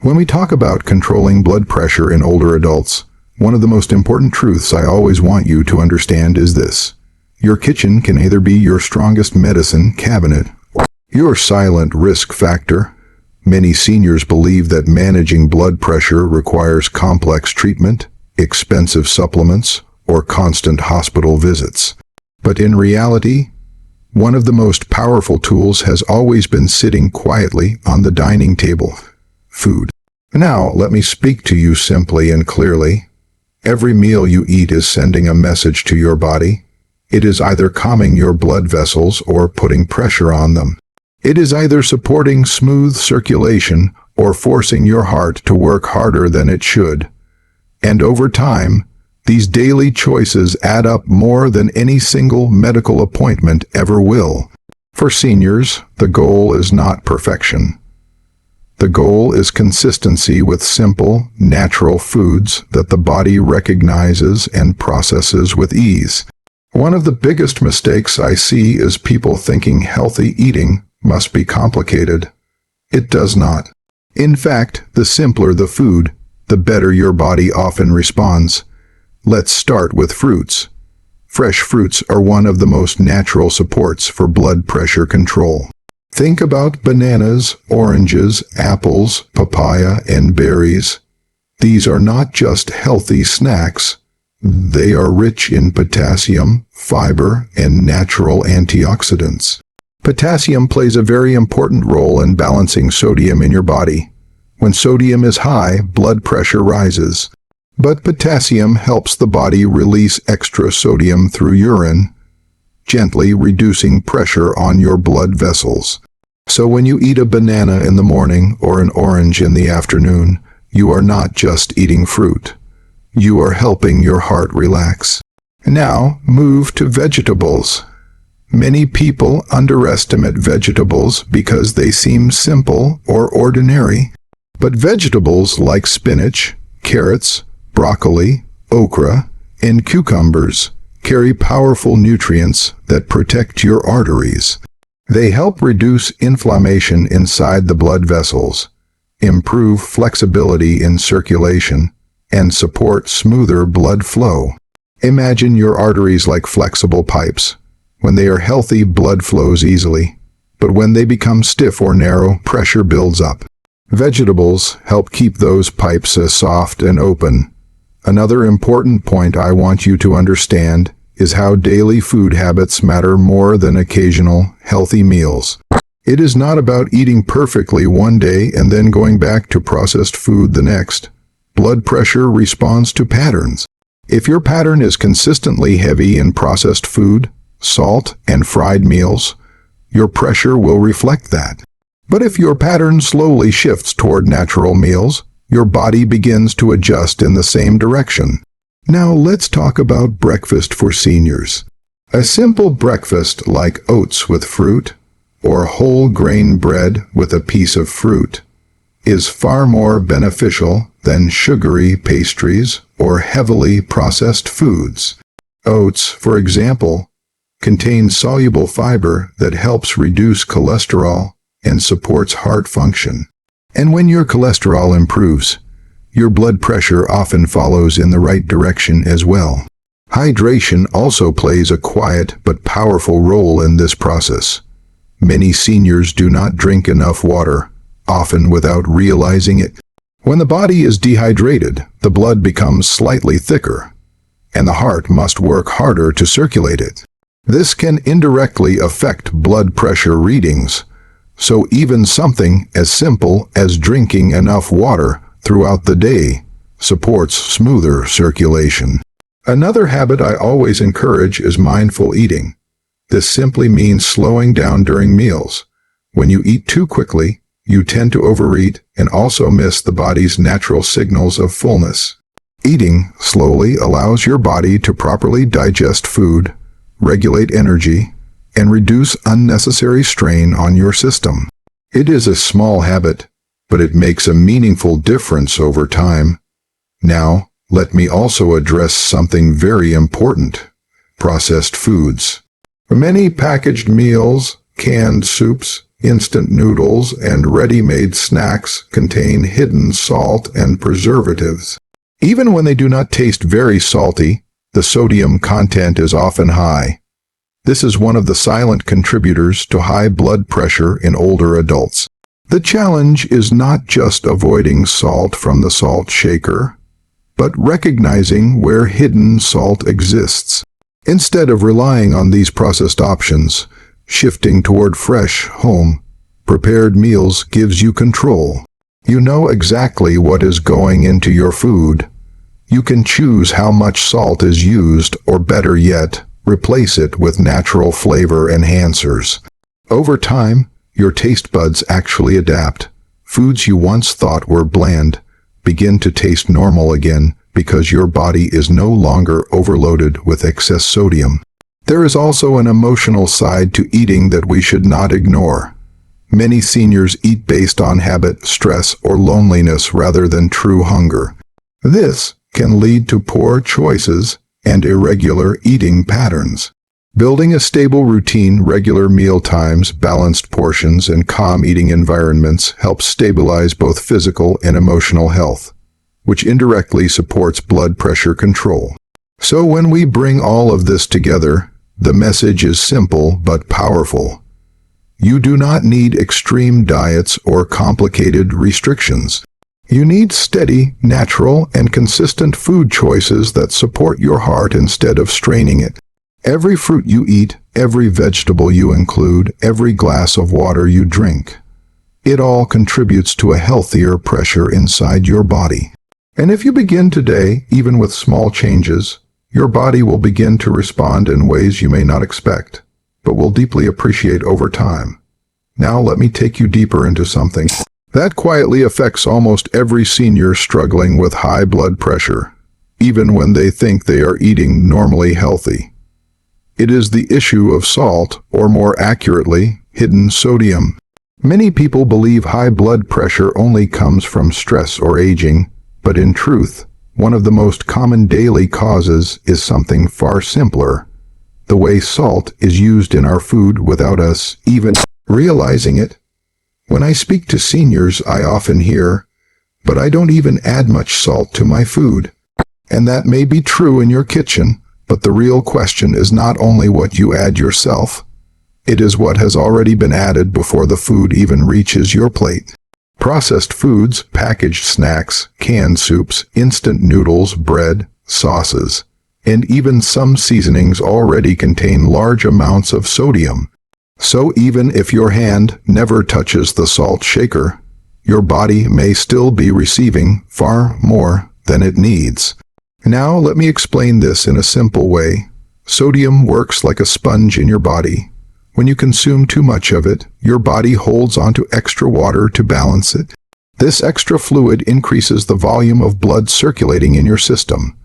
When we talk about controlling blood pressure in older adults, one of the most important truths I always want you to understand is this. Your kitchen can either be your strongest medicine cabinet or your silent risk factor. Many seniors believe that managing blood pressure requires complex treatment, expensive supplements, or constant hospital visits. But in reality, one of the most powerful tools has always been sitting quietly on the dining table: food. Now, let me speak to you simply and clearly. Every meal you eat is sending a message to your body. It is either calming your blood vessels or putting pressure on them. It is either supporting smooth circulation or forcing your heart to work harder than it should. And over time, these daily choices add up more than any single medical appointment ever will. For seniors, the goal is not perfection. The goal is consistency with simple, natural foods that the body recognizes and processes with ease. One of the biggest mistakes I see is people thinking healthy eating must be complicated. It does not. In fact, the simpler the food, the better your body often responds. Let's start with fruits. Fresh fruits are one of the most natural supports for blood pressure control. Think about bananas, oranges, apples, papaya, and berries. These are not just healthy snacks. They are rich in potassium, fiber, and natural antioxidants. Potassium plays a very important role in balancing sodium in your body. When sodium is high, blood pressure rises. But potassium helps the body release extra sodium through urine, gently reducing pressure on your blood vessels. So when you eat a banana in the morning or an orange in the afternoon, you are not just eating fruit. You are helping your heart relax. Now, move to vegetables. Many people underestimate vegetables because they seem simple or ordinary. But vegetables like spinach, carrots, broccoli, okra, and cucumbers carry powerful nutrients that protect your arteries. They help reduce inflammation inside the blood vessels, improve flexibility in circulation, and support smoother blood flow. Imagine your arteries like flexible pipes. When they are healthy, blood flows easily. But when they become stiff or narrow, pressure builds up. Vegetables help keep those pipes soft and open. Another important point I want you to understand is how daily food habits matter more than occasional, healthy meals. It is not about eating perfectly one day and then going back to processed food the next. Blood pressure responds to patterns. If your pattern is consistently heavy in processed food, salt, and fried meals, your pressure will reflect that. But if your pattern slowly shifts toward natural meals, your body begins to adjust in the same direction. Now let's talk about breakfast for seniors. A simple breakfast like oats with fruit or whole grain bread with a piece of fruit is far more beneficial than sugary pastries or heavily processed foods. Oats, for example, contain soluble fiber that helps reduce cholesterol and supports heart function. And when your cholesterol improves, your blood pressure often follows in the right direction as well. Hydration also plays a quiet but powerful role in this process. Many seniors do not drink enough water, often without realizing it. When the body is dehydrated, the blood becomes slightly thicker, and the heart must work harder to circulate it. This can indirectly affect blood pressure readings, so even something as simple as drinking enough water throughout the day supports smoother circulation. Another habit I always encourage is mindful eating. This simply means slowing down during meals. When you eat too quickly, you tend to overeat and also miss the body's natural signals of fullness. Eating slowly allows your body to properly digest food, regulate energy, and reduce unnecessary strain on your system. It is a small habit, but it makes a meaningful difference over time. Now, let me also address something very important: processed foods. Many packaged meals, canned soups, instant noodles, and ready-made snacks contain hidden salt and preservatives. Even when they do not taste very salty, the sodium content is often high. This is one of the silent contributors to high blood pressure in older adults. The challenge is not just avoiding salt from the salt shaker, but recognizing where hidden salt exists. Instead of relying on these processed options, shifting toward fresh, home, prepared meals gives you control. You know exactly what is going into your food. You can choose how much salt is used, or better yet, replace it with natural flavor enhancers. Over time, your taste buds actually adapt. Foods you once thought were bland begin to taste normal again because your body is no longer overloaded with excess sodium. There is also an emotional side to eating that we should not ignore. Many seniors eat based on habit, stress, or loneliness rather than true hunger. This can lead to poor choices and irregular eating patterns. Building a stable routine, regular meal times, balanced portions, and calm eating environments helps stabilize both physical and emotional health, which indirectly supports blood pressure control. So when we bring all of this together, the message is simple but powerful. You do not need extreme diets or complicated restrictions. You need steady, natural, and consistent food choices that support your heart instead of straining it. Every fruit you eat, every vegetable you include, every glass of water you drink, it all contributes to a healthier pressure inside your body. And if you begin today, even with small changes, your body will begin to respond in ways you may not expect, but will deeply appreciate over time. Now let me take you deeper into something that quietly affects almost every senior struggling with high blood pressure, even when they think they are eating normally healthy. It is the issue of salt, or more accurately, hidden sodium. Many people believe high blood pressure only comes from stress or aging, but in truth, one of the most common daily causes is something far simpler: the way salt is used in our food without us even realizing it. When I speak to seniors, I often hear, "But I don't even add much salt to my food." And that may be true in your kitchen, but the real question is not only what you add yourself, it is what has already been added before the food even reaches your plate. Processed foods, packaged snacks, canned soups, instant noodles, bread, sauces, and even some seasonings already contain large amounts of sodium. So even if your hand never touches the salt shaker, your body may still be receiving far more than it needs. Now let me explain this in a simple way. Sodium works like a sponge in your body. When you consume too much of it, your body holds onto extra water to balance it. This extra fluid increases the volume of blood circulating in your system,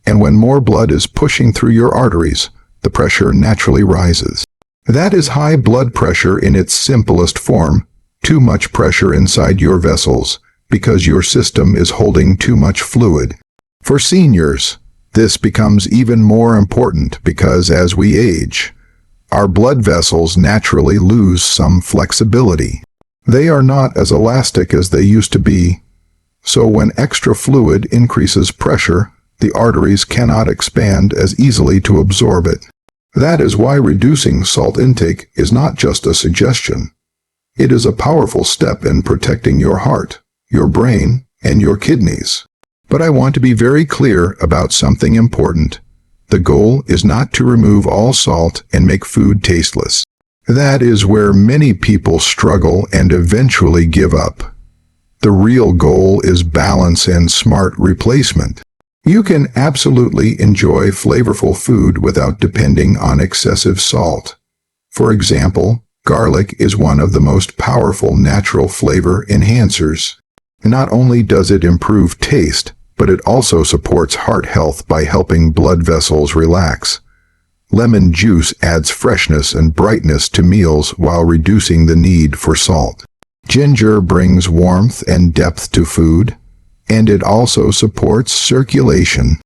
and when more blood is pushing through your arteries, the pressure naturally rises. That is high blood pressure in its simplest form, too much pressure inside your vessels, because your system is holding too much fluid. For seniors, this becomes even more important because as we age, our blood vessels naturally lose some flexibility. They are not as elastic as they used to be. So when extra fluid increases pressure, the arteries cannot expand as easily to absorb it. That is why reducing salt intake is not just a suggestion. It is a powerful step in protecting your heart, your brain, and your kidneys. But I want to be very clear about something important. The goal is not to remove all salt and make food tasteless. That is where many people struggle and eventually give up. The real goal is balance and smart replacement. You can absolutely enjoy flavorful food without depending on excessive salt. For example, garlic is one of the most powerful natural flavor enhancers. Not only does it improve taste, but it also supports heart health by helping blood vessels relax. Lemon juice adds freshness and brightness to meals while reducing the need for salt. Ginger brings warmth and depth to food, and it also supports circulation.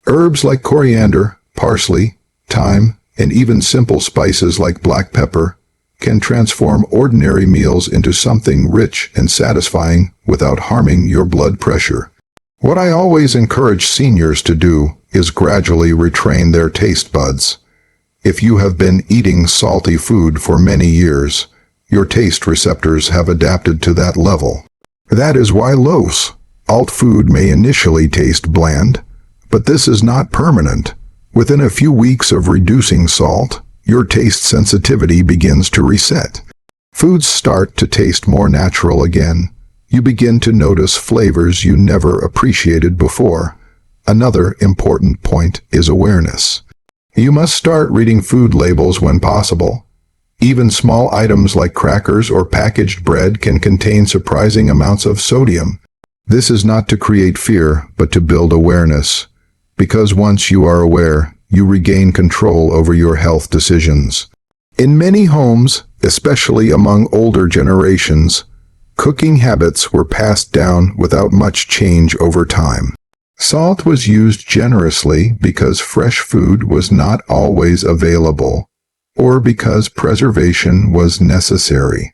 Herbs like coriander, parsley, thyme, and even simple spices like black pepper can transform ordinary meals into something rich and satisfying without harming your blood pressure. What I always encourage seniors to do is gradually retrain their taste buds. If you have been eating salty food for many years, your taste receptors have adapted to that level. That is why salt food may initially taste bland, but this is not permanent. Within a few weeks of reducing salt, your taste sensitivity begins to reset. Foods start to taste more natural again. You begin to notice flavors you never appreciated before. Another important point is awareness. You must start reading food labels when possible. Even small items like crackers or packaged bread can contain surprising amounts of sodium. This is not to create fear, but to build awareness. Because once you are aware, you regain control over your health decisions. In many homes, especially among older generations, cooking habits were passed down without much change over time. Salt was used generously because fresh food was not always available, or because preservation was necessary.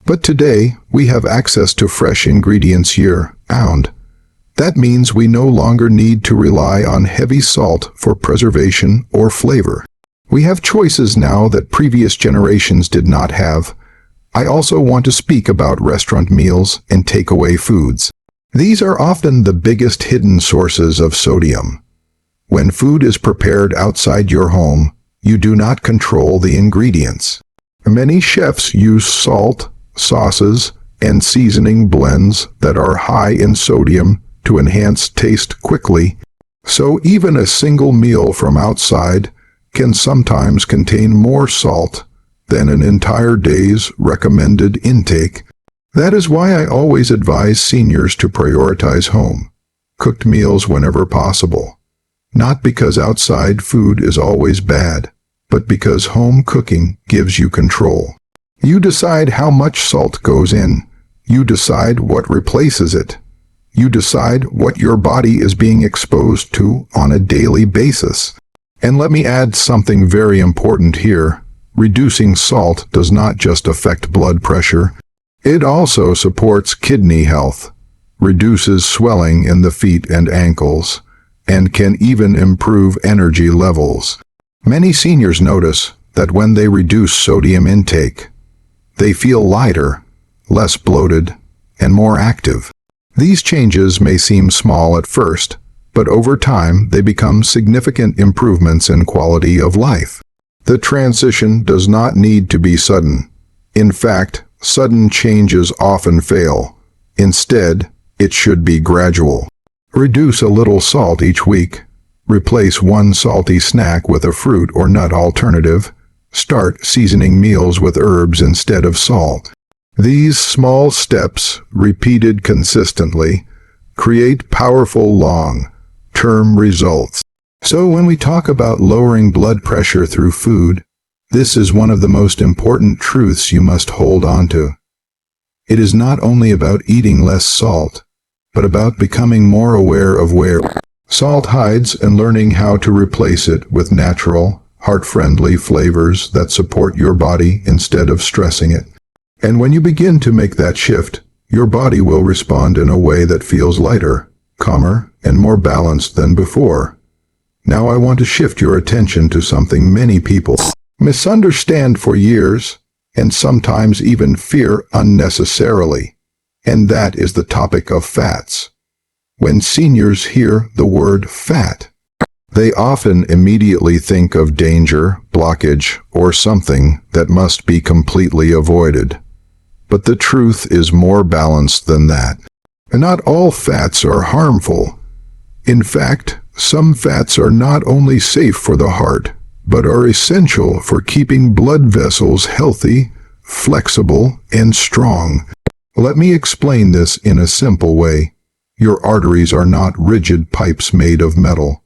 But today, we have access to fresh ingredients year-round. That means we no longer need to rely on heavy salt for preservation or flavor. We have choices now that previous generations did not have. I also want to speak about restaurant meals and takeaway foods. These are often the biggest hidden sources of sodium. When food is prepared outside your home, you do not control the ingredients. Many chefs use salt, sauces, and seasoning blends that are high in sodium to enhance taste quickly, so even a single meal from outside can sometimes contain more salt than an entire day's recommended intake. That is why I always advise seniors to prioritize home-cooked meals whenever possible. Not because outside food is always bad, but because home cooking gives you control. You decide how much salt goes in. You decide what replaces it. You decide what your body is being exposed to on a daily basis. And let me add something very important here. Reducing salt does not just affect blood pressure. It also supports kidney health, reduces swelling in the feet and ankles, and can even improve energy levels. Many seniors notice that when they reduce sodium intake, they feel lighter, less bloated, and more active. These changes may seem small at first, but over time they become significant improvements in quality of life. The transition does not need to be sudden. In fact, sudden changes often fail. Instead, it should be gradual. Reduce a little salt each week. Replace one salty snack with a fruit or nut alternative. Start seasoning meals with herbs instead of salt. These small steps, repeated consistently, create powerful long-term results. So when we talk about lowering blood pressure through food, this is one of the most important truths you must hold on to. It is not only about eating less salt, but about becoming more aware of where salt hides and learning how to replace it with natural, heart-friendly flavors that support your body instead of stressing it. And when you begin to make that shift, your body will respond in a way that feels lighter, calmer, and more balanced than before. Now I want to shift your attention to something many people misunderstand for years, and sometimes even fear unnecessarily, and that is the topic of fats. When seniors hear the word fat, they often immediately think of danger, blockage, or something that must be completely avoided. But the truth is more balanced than that. And not all fats are harmful. In fact, some fats are not only safe for the heart, but are essential for keeping blood vessels healthy, flexible, and strong. Let me explain this in a simple way. Your arteries are not rigid pipes made of metal.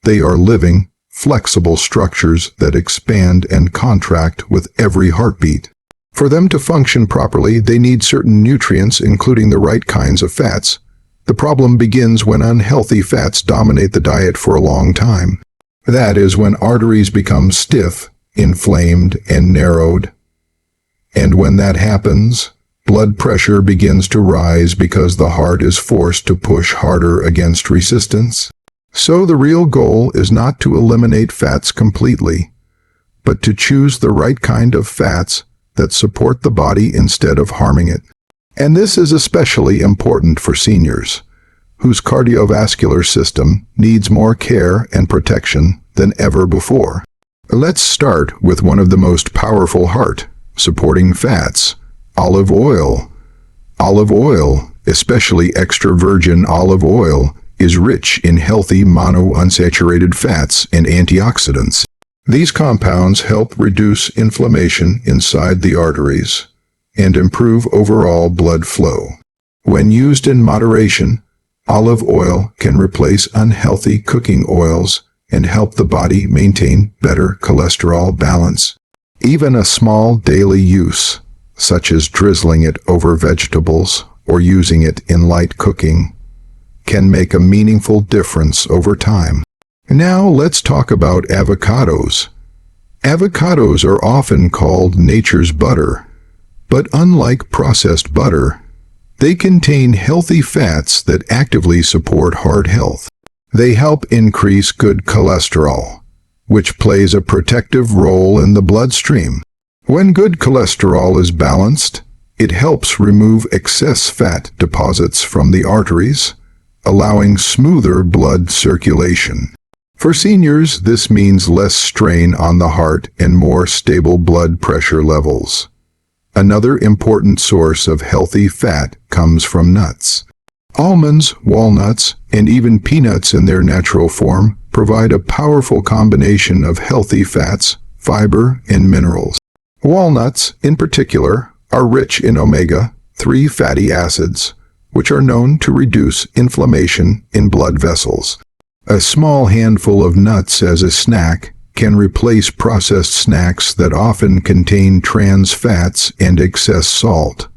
They are living, flexible structures that expand and contract with every heartbeat. For them to function properly, they need certain nutrients, including the right kinds of fats. The problem begins when unhealthy fats dominate the diet for a long time. That is when arteries become stiff, inflamed, and narrowed. And when that happens, blood pressure begins to rise because the heart is forced to push harder against resistance. So the real goal is not to eliminate fats completely, but to choose the right kind of fats that support the body instead of harming it. And this is especially important for seniors, whose cardiovascular system needs more care and protection than ever before. Let's start with one of the most powerful heart-supporting fats, olive oil. Olive oil, especially extra virgin olive oil, is rich in healthy monounsaturated fats and antioxidants. These compounds help reduce inflammation inside the arteries and improve overall blood flow. When used in moderation, olive oil can replace unhealthy cooking oils and help the body maintain better cholesterol balance. Even a small daily use, such as drizzling it over vegetables or using it in light cooking, can make a meaningful difference over time. Now let's talk about avocados. Avocados are often called nature's butter, but unlike processed butter, they contain healthy fats that actively support heart health. They help increase good cholesterol, which plays a protective role in the bloodstream. When good cholesterol is balanced, it helps remove excess fat deposits from the arteries, allowing smoother blood circulation. For seniors, this means less strain on the heart and more stable blood pressure levels. Another important source of healthy fat comes from nuts. Almonds, walnuts, and even peanuts in their natural form provide a powerful combination of healthy fats, fiber, and minerals. Walnuts, in particular, are rich in omega-3 fatty acids, which are known to reduce inflammation in blood vessels. A small handful of nuts as a snack can replace processed snacks that often contain trans fats and excess salt,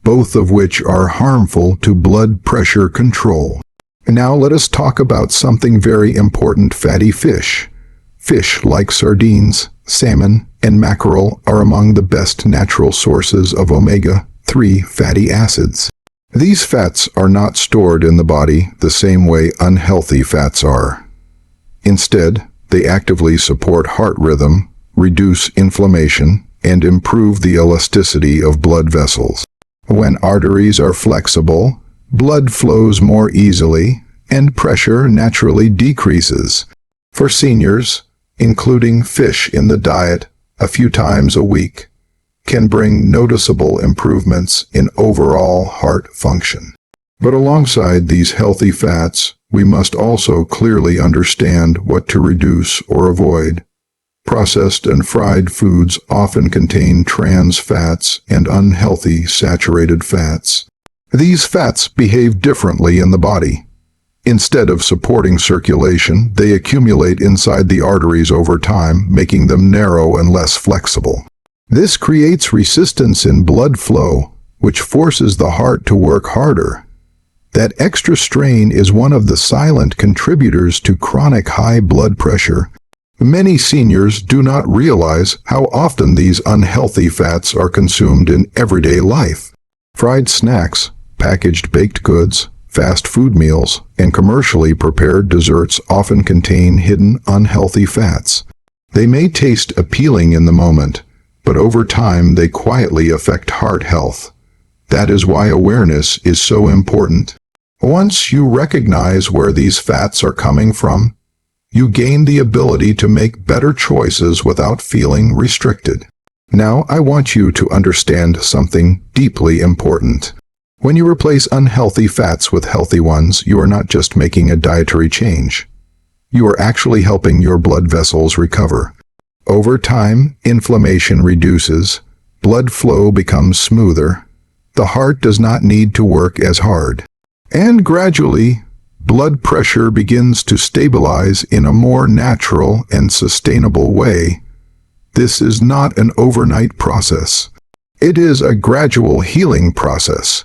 both of which are harmful to blood pressure control. Now let us talk about something very important: fatty fish. Fish like sardines, salmon, and mackerel are among the best natural sources of omega-3 fatty acids. These fats are not stored in the body the same way unhealthy fats are. Instead, they actively support heart rhythm, reduce inflammation, and improve the elasticity of blood vessels. When arteries are flexible, blood flows more easily, and pressure naturally decreases. For seniors, including fish in the diet a few times a week can bring noticeable improvements in overall heart function. But alongside these healthy fats, we must also clearly understand what to reduce or avoid. Processed and fried foods often contain trans fats and unhealthy saturated fats. These fats behave differently in the body. Instead of supporting circulation, they accumulate inside the arteries over time, making them narrow and less flexible. This creates resistance in blood flow, which forces the heart to work harder. That extra strain is one of the silent contributors to chronic high blood pressure. Many seniors do not realize how often these unhealthy fats are consumed in everyday life. Fried snacks, packaged baked goods, fast food meals, and commercially prepared desserts often contain hidden unhealthy fats. They may taste appealing in the moment, but over time they quietly affect heart health. That is why awareness is so important. Once you recognize where these fats are coming from, you gain the ability to make better choices without feeling restricted. Now I want you to understand something deeply important. When you replace unhealthy fats with healthy ones, you are not just making a dietary change. You are actually helping your blood vessels recover. Over time, inflammation reduces, blood flow becomes smoother, the heart does not need to work as hard, and gradually, blood pressure begins to stabilize in a more natural and sustainable way. This is not an overnight process. It is a gradual healing process,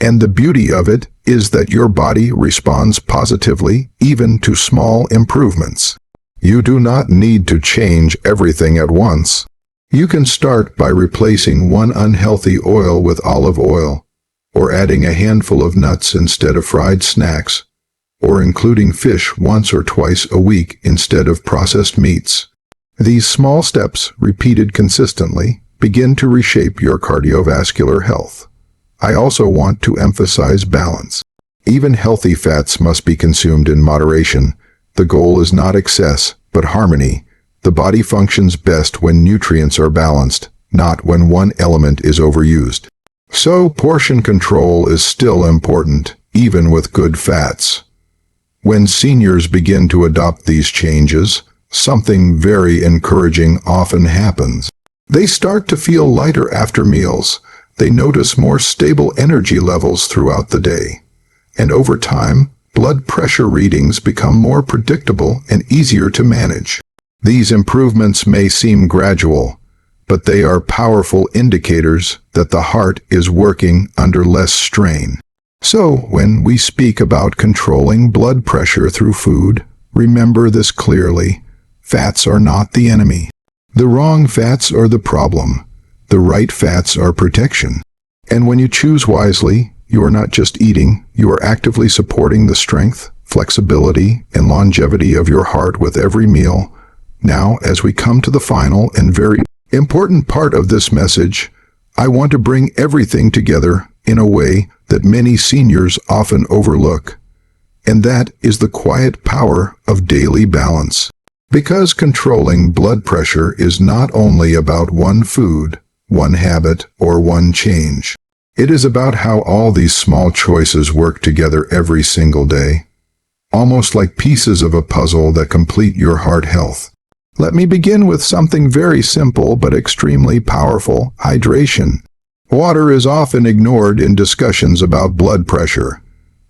and the beauty of it is that your body responds positively even to small improvements. You do not need to change everything at once. You can start by replacing one unhealthy oil with olive oil, or adding a handful of nuts instead of fried snacks, or including fish once or twice a week instead of processed meats. These small steps, repeated consistently, begin to reshape your cardiovascular health. I also want to emphasize balance. Even healthy fats must be consumed in moderation. The goal is not excess, but harmony. The body functions best when nutrients are balanced, not when one element is overused. So, portion control is still important, even with good fats. When seniors begin to adopt these changes, something very encouraging often happens. They start to feel lighter after meals. They notice more stable energy levels throughout the day. And over time, blood pressure readings become more predictable and easier to manage. These improvements may seem gradual, but they are powerful indicators that the heart is working under less strain. So, when we speak about controlling blood pressure through food, remember this clearly. Fats are not the enemy. The wrong fats are the problem. The right fats are protection. And when you choose wisely, you are not just eating, you are actively supporting the strength, flexibility, and longevity of your heart with every meal. Now, as we come to the final and very important part of this message, I want to bring everything together in a way that many seniors often overlook, and that is the quiet power of daily balance. Because controlling blood pressure is not only about one food, one habit, or one change. It is about how all these small choices work together every single day, almost like pieces of a puzzle that complete your heart health. Let me begin with something very simple but extremely powerful: hydration. Water is often ignored in discussions about blood pressure,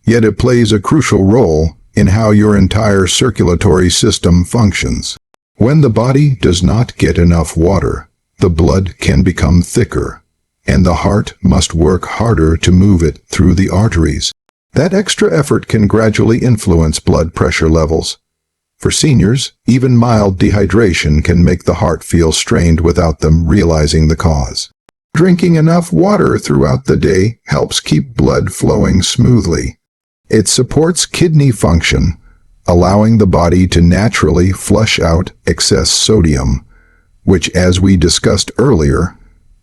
yet it plays a crucial role in how your entire circulatory system functions. When the body does not get enough water, the blood can become thicker, and the heart must work harder to move it through the arteries. That extra effort can gradually influence blood pressure levels. For seniors, even mild dehydration can make the heart feel strained without them realizing the cause. Drinking enough water throughout the day helps keep blood flowing smoothly. It supports kidney function, allowing the body to naturally flush out excess sodium, which, as we discussed earlier,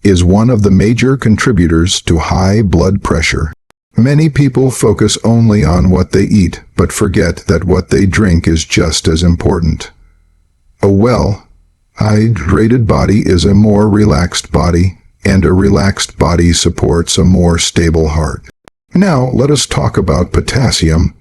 is one of the major contributors to high blood pressure. Many people focus only on what they eat, but forget that what they drink is just as important. A well-hydrated body is a more relaxed body, and a relaxed body supports a more stable heart. Now, let us talk about potassium,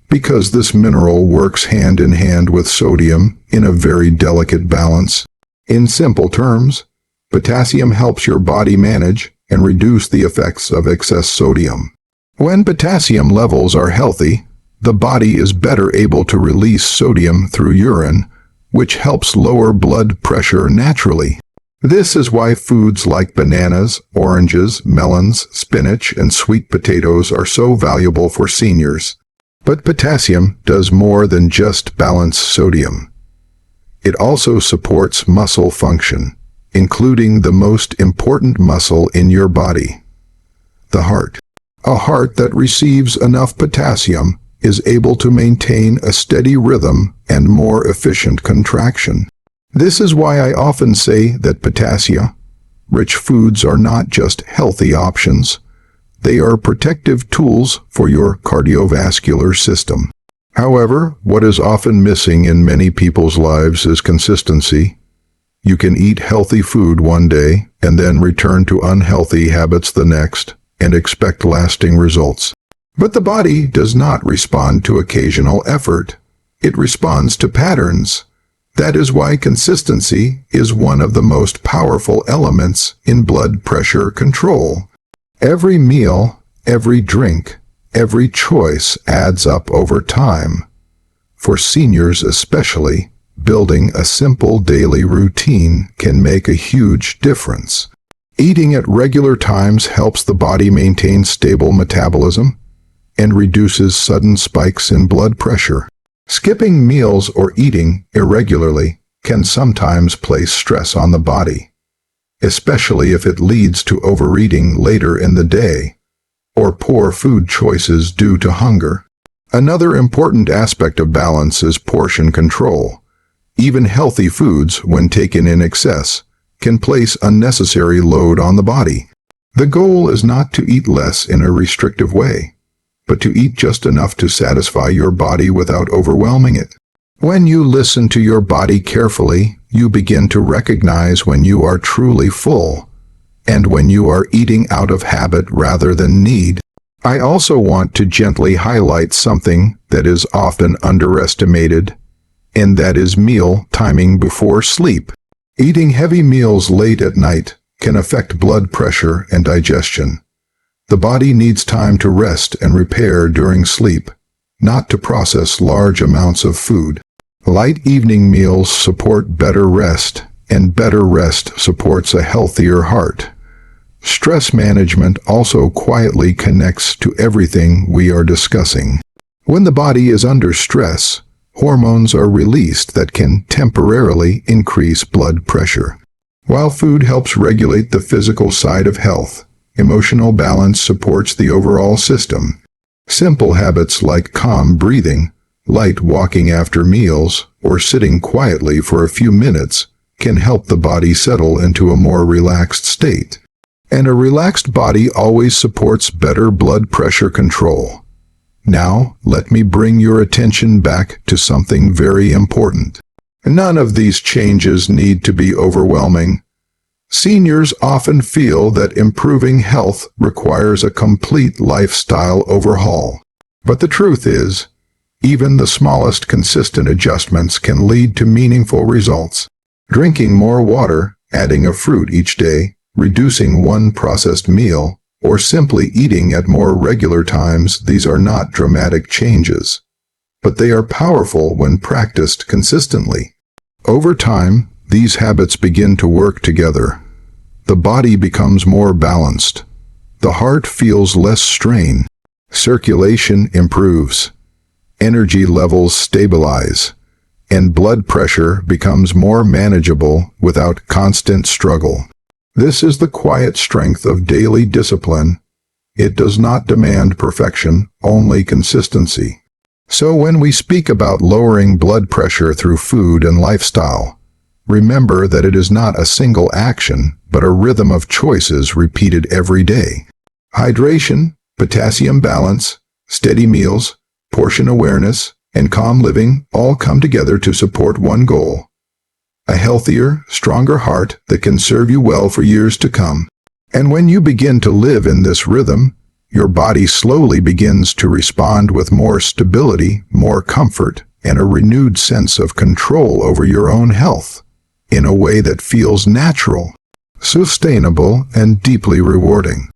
because this mineral works hand in hand with sodium in a very delicate balance. In simple terms, potassium helps your body manage and reduce the effects of excess sodium. When potassium levels are healthy, the body is better able to release sodium through urine, which helps lower blood pressure naturally. This is why foods like bananas, oranges, melons, spinach, and sweet potatoes are so valuable for seniors. But potassium does more than just balance sodium. It also supports muscle function, including the most important muscle in your body, the heart. A heart that receives enough potassium is able to maintain a steady rhythm and more efficient contraction. This is why I often say that potassium-rich foods are not just healthy options. They are protective tools for your cardiovascular system. However, what is often missing in many people's lives is consistency. You can eat healthy food one day and then return to unhealthy habits the next and expect lasting results. But the body does not respond to occasional effort. It responds to patterns. That is why consistency is one of the most powerful elements in blood pressure control. Every meal, every drink, every choice adds up over time. For seniors especially, building a simple daily routine can make a huge difference. Eating at regular times helps the body maintain stable metabolism and reduces sudden spikes in blood pressure. Skipping meals or eating irregularly can sometimes place stress on the body. especially if it leads to overeating later in the day or poor food choices due to hunger. Another important aspect of balance is portion control. Even healthy foods, when taken in excess, can place unnecessary load on the body. The goal is not to eat less in a restrictive way, but to eat just enough to satisfy your body without overwhelming it. When you listen to your body carefully, you begin to recognize when you are truly full and when you are eating out of habit rather than need. I also want to gently highlight something that is often underestimated, and that is meal timing before sleep. Eating heavy meals late at night can affect blood pressure and digestion. The body needs time to rest and repair during sleep, not to process large amounts of food. Light evening meals support better rest, and better rest supports a healthier heart. Stress management also quietly connects to everything we are discussing. When the body is under stress, hormones are released that can temporarily increase blood pressure. While food helps regulate the physical side of health, emotional balance supports the overall system. Simple habits like calm breathing, light walking after meals, or sitting quietly for a few minutes can help the body settle into a more relaxed state. And a relaxed body always supports better blood pressure control. Now, let me bring your attention back to something very important. None of these changes need to be overwhelming. Seniors often feel that improving health requires a complete lifestyle overhaul. But the truth is, even the smallest consistent adjustments can lead to meaningful results. Drinking more water, adding a fruit each day, reducing one processed meal, or simply eating at more regular times, these are not dramatic changes, but they are powerful when practiced consistently. Over time, these habits begin to work together. The body becomes more balanced. The heart feels less strain. Circulation improves. Energy levels stabilize. And blood pressure becomes more manageable without constant struggle. This is the quiet strength of daily discipline. It does not demand perfection, only consistency. So when we speak about lowering blood pressure through food and lifestyle, remember that it is not a single action, but a rhythm of choices repeated every day. Hydration, potassium balance, steady meals, portion awareness, and calm living all come together to support one goal: a healthier, stronger heart that can serve you well for years to come. And when you begin to live in this rhythm, your body slowly begins to respond with more stability, more comfort, and a renewed sense of control over your own health, in a way that feels natural, sustainable, and deeply rewarding.